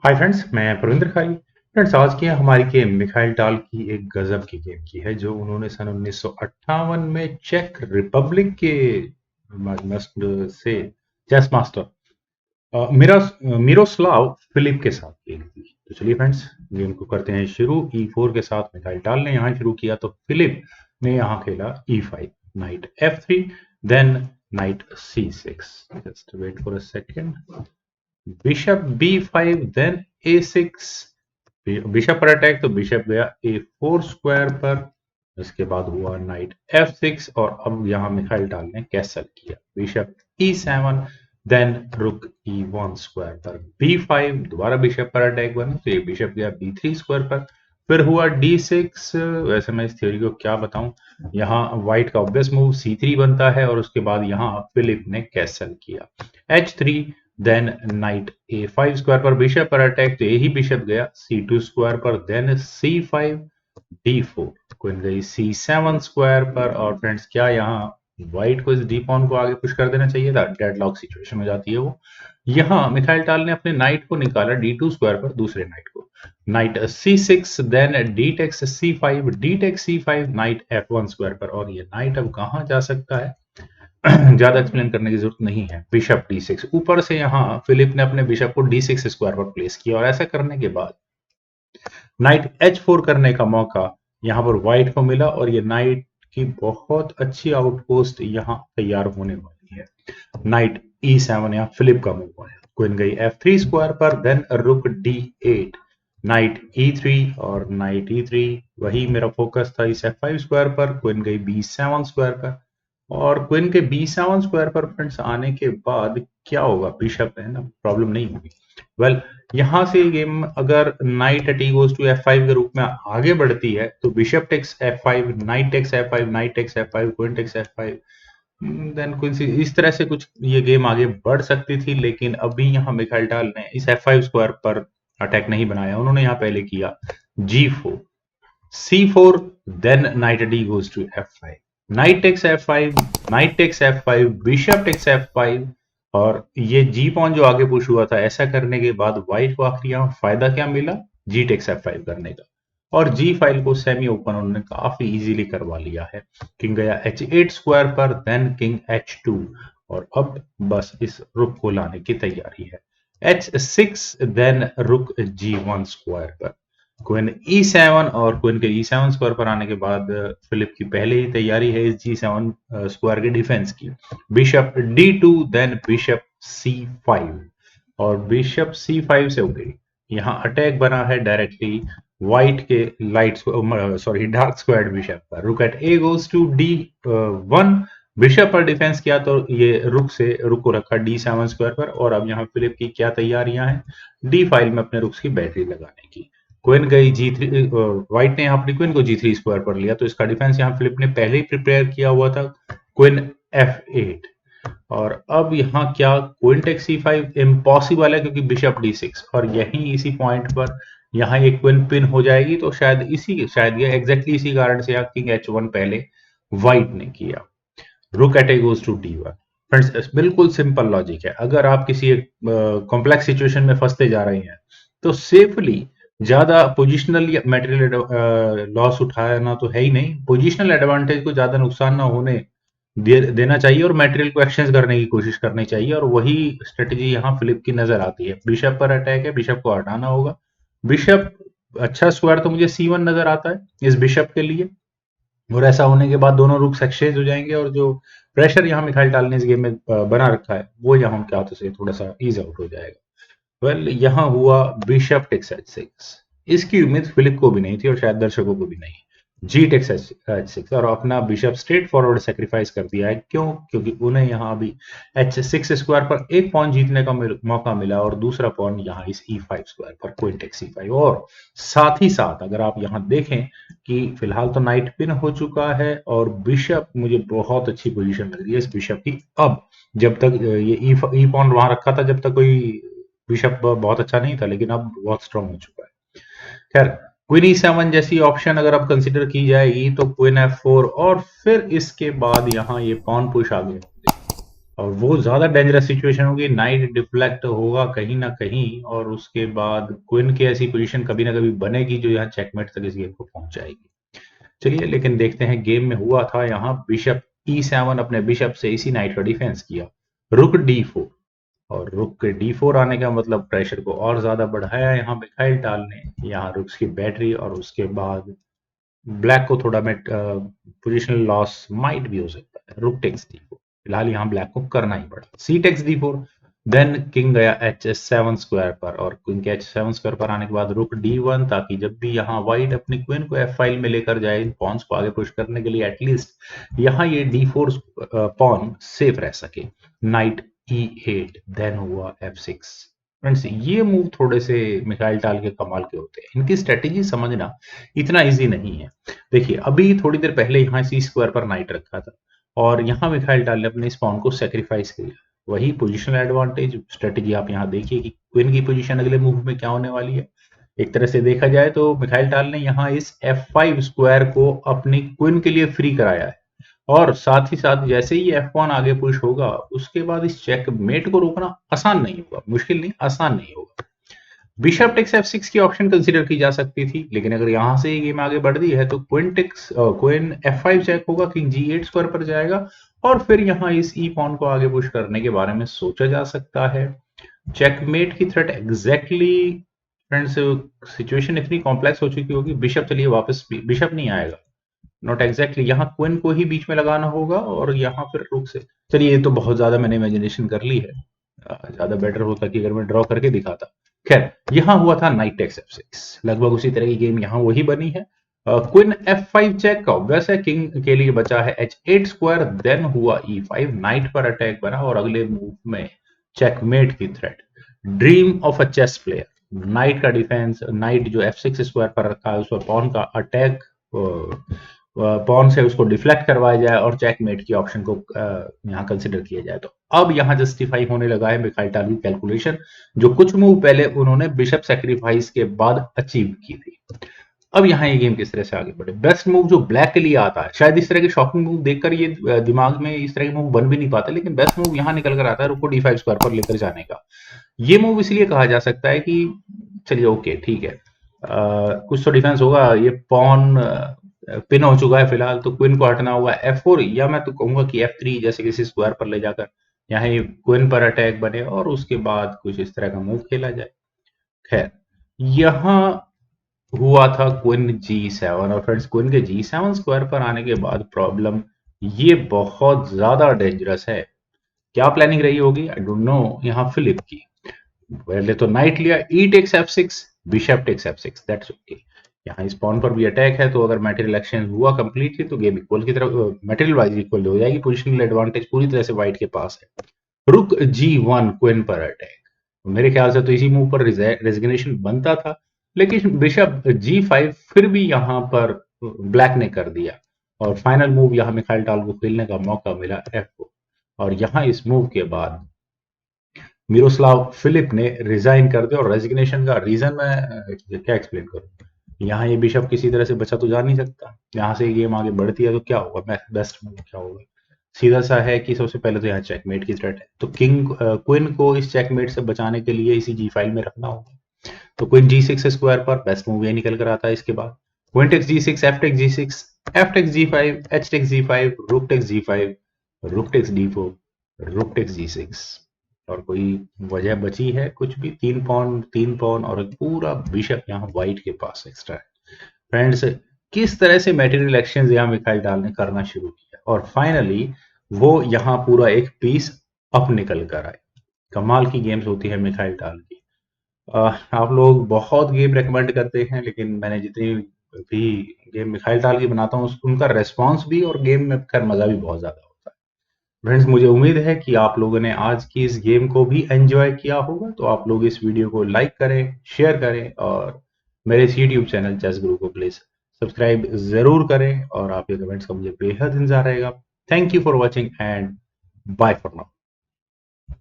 Hi friends, मैं प्रविंद्र खाई। Friends, आज की हमारी गेम मिखाइल टाल की एक गजब की गेम की है जो उन्होंने सन 1958 में चेक रिपब्लिक के से चेस मास्टर मिरोस्लाव फिलिप के साथ खेली थी। तो चलिए फ्रेंड्स, गेम को करते हैं शुरू। E4 के साथ मिखाइल टाल ने यहाँ शुरू किया तो फिलिप ने यहाँ खेला E5, knight F3, then knight C6। Just wait for a second. Bishop B5, then A6। Bishop पर अटैक तो बिशप गया A4 स्क्वायर पर। इसके बाद हुआ नाइट F6 और अब यहां मिखाइल टाल ने कैसल किया। बिशप E7, देन रुक E1 स्क्वायर पर B5। दोबारा बिशप पर अटैक बना तो ये बिशप गया B3 स्क्वायर पर। फिर हुआ D6। वैसे मैं इस थ्योरी को क्या बताऊं, यहाँ व्हाइट का ऑब्वियस मूव C3 बनता है और उसके बाद यहाँ फिलिप ने कैसल किया H3, then knight A5 square पर बिशप पर अटैक तो यही बिशप गया C2 स्क्वायर पर, देन C5, D4। क्वीन गई C7 स्क्वायर पर। और फ्रेंड्स, क्या यहाँ व्हाइट को इस डी पॉन को आगे पुश कर देना चाहिए था? डेडलॉक सिचुएशन हो जाती है वो। यहाँ मिखाइल टाल ने अपने नाइट को निकाला D2 स्क्वायर पर, दूसरे नाइट को। Knight C6, then D takes C5, D takes C5, knight F1 square पर। और ये नाइट अब कहाँ जा सकता है? ज्यादा एक्सप्लेन करने की जरूरत नहीं है। बिशप D6 ऊपर से यहाँ फिलिप ने अपने बिशप को D6 स्क्वायर पर प्लेस किया और ऐसा करने के बाद नाइट H4 करने का मौका यहाँ पर व्हाइट को मिला और ये नाइट की बहुत अच्छी आउटपोस्ट यहाँ तैयार होने वाली है। नाइट E7 यहाँ फिलिप का मूव है। क्वीन गई F3 स्क्वायर पर, देन रुक D8, नाइट E3 और नाइट E3। वही मेरा फोकस था इस F5 स्क्वायर पर। क्वीन गई B7 स्क्वायर पर और क्वीन के B7 स्क्वायर पर फ्रेंड्स आने के बाद क्या होगा? बिशप है ना, प्रॉब्लम नहीं होगी। वेल, यहां से गेम अगर night T goes to F5 के रूप में आगे बढ़ती है तो bishop takes F5, knight takes F5, knight takes F5, queen takes F5, then queen इस तरह से कुछ ये गेम आगे बढ़ सकती थी। लेकिन अभी यहाँ मिखाइल टाल ने इस F5 स्क्वायर पर अटैक नहीं बनाया। उन्होंने यहाँ पहले किया G4, C4, then knight D goes to F5, knight takes F5, knight takes F5, bishop takes F5। और ये जी पॉन जो आगे पुश हुआ था, ऐसा करने के बाद व्हाइट को आखिरी यहाँ फायदा क्या मिला? जी टेक्स F5 करने का। और जी फाइल को सेमी ओपन उन्होंने काफी इजीली करवा लिया है। किंग गया H8 स्क्वायर पर, देन किंग H2 और अब बस इस रुक को लाने की तैयारी है। H6, देन रुक G1 स्क्वायर पर। क्वीन E7 और क्वीन के E7 स्क्वायर पर आने के बाद फिलिप की पहले ही तैयारी है इस G7 स्क्वायर के डिफेंस की। Bishop D2, then bishop C5 और बिशप C5 से हो गई। यहाँ अटैक बना है डायरेक्टली व्हाइट के लाइट डार्क स्क्वायर बिशप पर। Rook at A goes to D1। बिशप पर डिफेंस किया तो ये रुक को रखा D7 स्क्वायर पर। और अब यहाँ फिलिप की क्या तैयारियां हैं? डी फाइल में अपने रुक्स की बैटरी लगाने की। क्वीन गई G3, व्हाइट ने यहाँ अपनी क्वीन को G3 स्क्वायर पर लिया तो इसका डिफेंस यहाँ फिलिप ने पहले ही प्रिपेयर किया हुआ था। क्वीन F8 और अब यहाँ क्या? क्वीन टेक्स C5 इम्पॉसिबल है क्योंकि बिशप D6 और यही इसी पॉइंट पर यहाँ ये क्वीन पिन हो जाएगी। तो शायद ये एग्जैक्टली इसी कारण से यहाँ किंग H1 पहले व्हाइट ने किया। Rook at A goes to D1। Friends, बिल्कुल सिंपल लॉजिक है। अगर आप किसी एक कॉम्प्लेक्स सिचुएशन में फंसते जा रहे हैं तो सेफली ज्यादा पोजिशनल या मेटेरियल लॉस उठाना तो है ही नहीं, पोजिशनल एडवांटेज को ज्यादा नुकसान ना होने देना चाहिए और मटेरियल को एक्सचेंज करने की कोशिश करनी चाहिए। और वही स्ट्रेटेजी यहाँ फिलिप की नजर आती है। बिशप पर अटैक है, बिशप को हटाना होगा। बिशप अच्छा स्क्वायर तो मुझे C1 नजर आता है इस बिशप के लिए। और ऐसा होने के बाद दोनों रुक्स एक्सचेंज हो जाएंगे और जो प्रेशर यहाँ मिखाइल टाल ने इस गेम में बना रखा है वो यहाँ उनके हाथों से थोड़ा सा ईज आउट हो जाएगा। वेल, यहाँ हुआ बिशप टेक्स H6। इसकी उम्मीद फिलिप को भी नहीं थी और शायद दर्शकों को भी नहीं। जी टेक्स H6 और अपना बिशप स्ट्रेट फॉरवर्ड सेक्रीफाइस कर दिया है। क्यों? क्योंकि उन्हें यहाँ अभी H6 स्क्वायर पर एक पॉन जीतने का मौका मिला और दूसरा पॉन यहाँ इस E5 स्क्वायर पर क्वीन टेक्स C5। और साथ ही साथ अगर आप यहाँ देखें कि फिलहाल तो नाइट पिन हो चुका है और बिशप मुझे बहुत अच्छी पोजीशन लग रही है इस बिशप की। अब जब तक ये ई पॉन वहां रखा था, जब तक कोई बिशप बहुत अच्छा नहीं था, लेकिन अब बहुत स्ट्रांग हो चुका है। खैर, क्वीन E7 जैसी ऑप्शन अगर अब कंसिडर की जाएगी तो क्वीन F4 और फिर इसके बाद यहाँ ये पॉन पुश आगे और वो ज्यादा डेंजरस सिचुएशन होगी, नाइट डिफ्लेक्ट होगा कहीं ना कहीं, और उसके बाद क्वीन की ऐसी पोजीशन कभी ना कभी बनेगी जो यहाँ चेकमेट तक इस गेम को पहुंच जाएगी। चलिए लेकिन देखते हैं गेम में हुआ था। यहाँ बिशप E7 अपने बिशप से इसी नाइट का डिफेंस किया, रुक D4, और रुक के D4 आने का मतलब प्रेशर को और ज्यादा बढ़ाया यहाँ मिखाइल टाल ने। यहाँ रुक्स की बैटरी, और उसके बाद ब्लैक को थोड़ा में पोजिशनल लॉस माइट भी हो सकता है। रुक टेक्स D4, फिलहाल यहाँ ब्लैक को करना ही पड़ा। सी टेक्स D4, देन किंग गया H7 स्क्वायर पर, और क्वीन के H7 स्क्वायर पर आने के बाद रुक D1, ताकि जब भी यहाँ व्हाइट अपनी क्वीन को F5 में लेकर जाए इन पॉन्स को आगे पुश करने के लिए, एटलीस्ट यहाँ ये D4 पॉन सेफ रह सके। नाइट E8, देन हुआ F6। फ्रेंड्स ये मूव थोड़े से मिखाइल टाल के कमाल के होते हैं, इनकी स्ट्रेटेजी समझना इतना इजी नहीं है। देखिए अभी थोड़ी देर पहले यहाँ सी स्क्वायर पर नाइट रखा था, और यहाँ मिखाइल टाल ने अपने स्पॉन को सेक्रीफाइस किया। वही पोजिशनल एडवांटेज स्ट्रेटेजी आप यहाँ देखिए कि क्वीन की पोजीशन अगले मूव में क्या होने वाली है। एक तरह से देखा जाए तो मिखाइल टाल ने यहाँ इस F5 स्क्वायर को अपनी क्वीन के लिए फ्री कराया है, और साथ ही साथ जैसे ही F1 आगे पुश होगा उसके बाद इस चेकमेट को रोकना आसान नहीं होगा, मुश्किल नहीं, आसान नहीं होगा। बिशप टेक्स F6 की ऑप्शन कंसीडर की जा सकती थी, लेकिन अगर यहां से गेम आगे बढ़ती है तो क्वीन F5 चेक होगा, किंग G8 स्क्वायर पर जाएगा, और फिर यहां इस ई पॉन को आगे पुश करने के बारे में सोचा जा सकता है। चेकमेट की थ्रेट एग्जैक्टली फ्रेंड्स, सिचुएशन इतनी कॉम्प्लेक्स हो चुकी होगी, बिशप चलिए वापस, बिशप नहीं आएगा, नॉट एग्जैक्टली, यहाँ क्वीन को ही बीच में लगाना होगा, और यहाँ फिर रुक से, चलिए ये तो बहुत ज्यादा मैंने इमेजिनेशन कर ली है, ज्यादा बेटर होता कि अगर मैं ड्रॉ करके दिखाता। खैर यहाँ हुआ था नाइट टेक्स F6, लगभग उसी तरह की गेम यहाँ वही बनी है। क्वीन F5 चेक, ऑब्वियस है किंग के लिए बचा है H8 स्क्वायर, देन हुआ E5, नाइट पर अटैक बना, और अगले मूव में चेकमेट की threat. Dream of a chess player, knight का डिफेंस, नाइट जो F6 स्क्वायर पर रखा है उस पर पॉन का अटैक, पॉन से उसको डिफ्लेक्ट करवाया जाए और चेकमेट की ऑप्शन को यहाँ कंसिडर किया जाए। तो अब यहाँ जस्टिफाई होने लगा है मिखाइल टाल की कैलकुलेशन, जो कुछ मूव पहले उन्होंने बिशप सैक्रिफाइस के बाद अचीव की थी। अब यहाँ ये गेम किस तरह से आगे बढ़े, बेस्ट मूव जो ब्लैक के लिए आता है, शायद इस तरह के शॉकिंग मूव देखकर ये दिमाग में इस तरह के मूव बन भी नहीं पाते, लेकिन बेस्ट मूव यहाँ निकल कर आता है रुको D5 स्क्वायर पर लेकर जाने का। ये मूव इसलिए कहा जा सकता है कि चलिए ओके ठीक है, कुछ तो डिफेंस होगा, ये पॉन पिन हो चुका है फिलहाल, तो क्वीन को हटना होगा F4, या मैं तो कहूंगा कि F3 जैसे किसी स्क्वायर पर ले जाकर यहाँ ये क्वीन पर अटैक बने, और उसके बाद कुछ इस तरह का मूव खेला जाए। खैर यहाँ हुआ था क्वीन G7, और फ्रेंड्स क्वीन के G7 स्क्वायर पर आने के बाद प्रॉब्लम ये बहुत ज्यादा डेंजरस है। क्या प्लानिंग रही होगी आई डोंट नो यहाँ फिलिप की। पहले तो नाइट लिया, e takes F6, bishop takes F6, that's okay. यहाँ इस पॉन पर भी अटैक है, तो अगर मटेरियल एक्सचेंज हुआ कंप्लीटली तो गेम इक्वल की तरफ, मटेरियल वाइज इक्वल हो जाएगी, पोजिशनल एडवांटेज पूरी तरह से व्हाइट के पास है। रुक G1 क्वीन पर अटैक, मेरे ख्याल से तो इसी मूव पर रेजिग्नेशन बनता था, लेकिन बिशप G5 फिर भी यहाँ पर ब्लैक ने कर दिया, और फाइनल मूव यहाँ मिखाइल टाल को खेलने का मौका मिला F4, और यहाँ इस मूव के बाद मिरोस्लाव फिलिप ने रिजाइन कर दिया। और रेजिग्नेशन का रीजन मैं क्या एक्सप्लेन करूं, यहाँ ये बिशप किसी तरह से बचा तो जा नहीं सकता, यहाँ से गेम आगे बढ़ती है तो क्या होगा, बेस्ट मूव क्या होगा, सीधा सा है कि सबसे पहले तो यहाँ चेकमेट की थ्रेट है, तो किंग क्वीन को इस चेकमेट से बचाने के लिए इसी G5 में रखना होगा, तो क्वीन G6 स्क्वायर पर बेस्ट मूव ये निकल कर आता है। इसके बाद queen takes G6, F takes G6, F takes G5, H takes G5, rook takes G5, rook takes D4, rook takes G6, और कोई वजह बची है कुछ भी, 3 पॉन और एक पूरा बिशप यहाँ व्हाइट के पास एक्स्ट्रा है। फ्रेंड्स किस तरह से मटेरियल एक्सचेंज यहाँ मिखाइल टाल ने करना शुरू किया, और फाइनली वो यहाँ पूरा एक पीस अप निकल कर आए। कमाल की गेम्स होती है मिखाइल टाल की। आप लोग बहुत गेम रेकमेंड करते हैं, लेकिन मैंने जितनी भी गेम मिखाइल टाल की बनाता हूँ उनका रेस्पॉन्स भी और गेम में कर मजा भी बहुत ज्यादा होता है। फ्रेंड्स मुझे उम्मीद है कि आप लोगों ने आज की इस गेम को भी एंजॉय किया होगा, तो आप लोग इस वीडियो को लाइक करें, शेयर करें, और मेरे इस यूट्यूब चैनल चेस गुरु को प्लीज सब्सक्राइब जरूर करें, और आपके कमेंट्स का मुझे बेहद इंतजार रहेगा। Thank you for watching and bye for now.